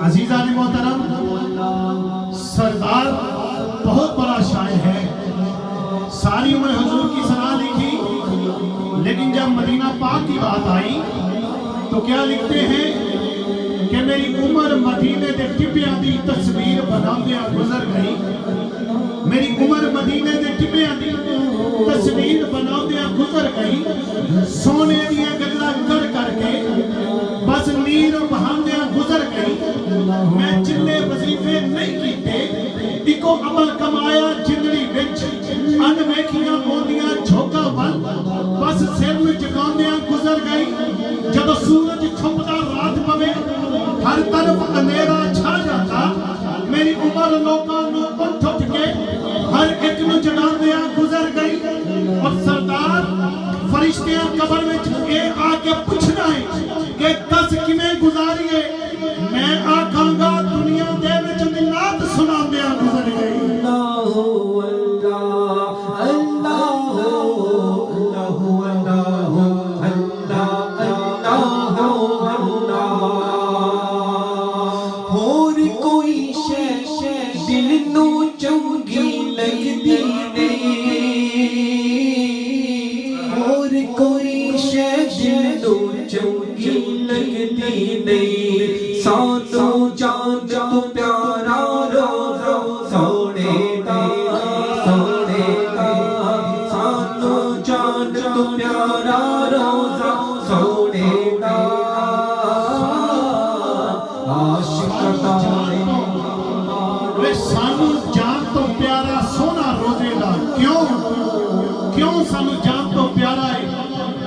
عزیزان محترم، سردار بہت بڑا شاعر ہے، ساری عمر حضور کی ثنا لکھی، لیکن جب مدینہ پاک کی بات آئی تو کیا لکھتے ہیں کہ میری عمر مدینے دے ٹبیاں دی تصویر بناندیاں گزر گئی، میری عمر مدینے دے ٹبیاں دی تصویر بناندیاں گزر گئی، سونے دیا گلہ کر کر کے بس نیر بہاندیاں گزر گئی، میں چلے وظیفے نہیں کیتے، ایکو عمل کمایا جندڑی وچ، ان ویکھیاں موندیاں جھوکا ول، بس سر میں جگاندیاں گزر گئی، جب سورج چھپتا رات پوے، ہر طرف اندھیرا چھا جاتا، میری عمر لوکاں نو اٹھ اٹھ کے ہر ایک نو جگاندیاں گزر گئی، اور سردار فرشتیاں قبر وچ اے آ کے پوچھنا ہے کہ دس کیویں گزاریے، میں آکھاں گا دنیا دے وچ نعت سناندیاں گزر گئی۔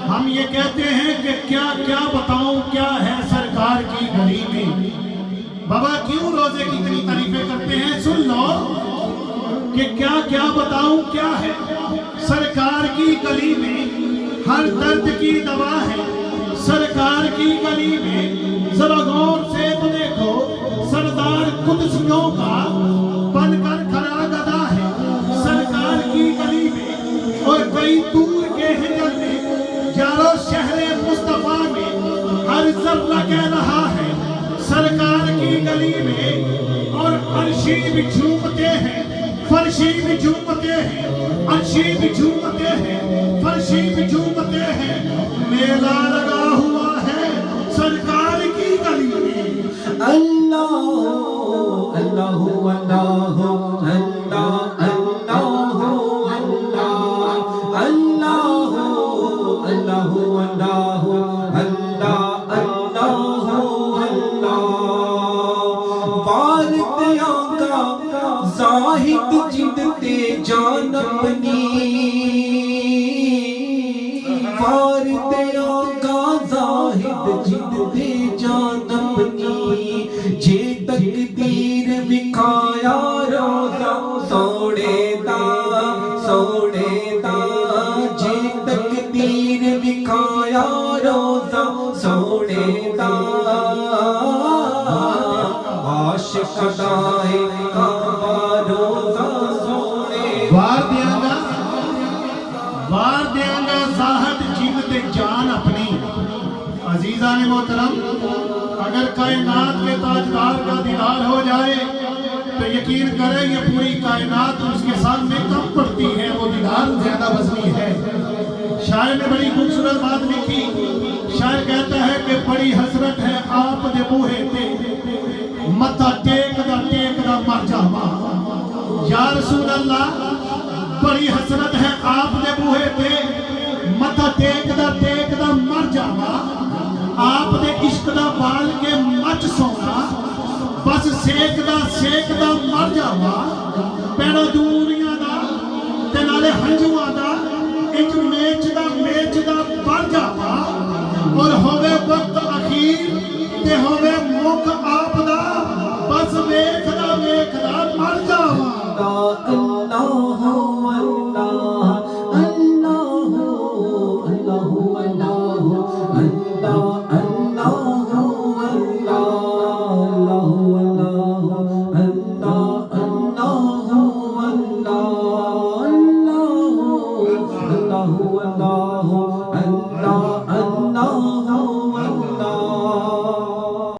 ہم یہ کہتے ہیں کہ کیا بتاؤں کیا ہے سرکار کی گلی میں، بابا کیوں روزے کی اتنی تعریفیں کرتے ہیں؟ سن لو کہ کیا بتاؤں کیا ہے سرکار کی گلی میں، ہر درد کی دوا ہے سرکار کی گلی میں، ذرا غور سے تو دیکھو سردار قدسیوں کا بن کر کھڑا گدا ہے سرکار کی گلی میں، اور کئی دور کے ہجر میں یارو شہر مصطفیٰ میں ہر ذرہ کہہ رہا ہے سرکار کی گلی میں، اور عرشی بھی جھومتے ہیں فرشی بھی جھومتے ہیں، عرشی بھی جھومتے ہیں فرشی بھی جھومتے ہیں، میلہ لگا ہوا ہے سرکار کی گلی میں۔ اللہ اللہ اللہ اللہ زاہد جدتے جان اپنی، وارد آقا زاہد جدتے جان اپنی، جے تقدیر بکھایا روزہ سوڑے دا جے تقدیر بکھایا روزہ سوڑے دا، عاشق دائے جان اپنی۔ عزیزان محترم، اگر کائنات کے تاجدار کا دیدار ہو جائے تو یقین کریں یہ پوری کائنات اس کے سامنے کم پڑتی ہے، وہ دیدار زیادہ وزنی ہے۔ شاعر نے بڑی خوبصورت بات لکھی، شاعر کہتا ہے کہ بڑی حسرت ہے آپ دے بوہے تے، متھا ٹیک دا مر جاواں، یا رسول اللہ بڑی حسرت ہے آپ دے بوہے تے متھا ٹیک دا مر جاوا آپ دے عشق دا بال کے مچ سونا بس سیک دا مر جاوا پیڑا دوریاں دا تے نالے ہنجواں دا ایک میچ دا بڑھ جاوا اور ہوئے وقت اخیر تے ہوئے موقع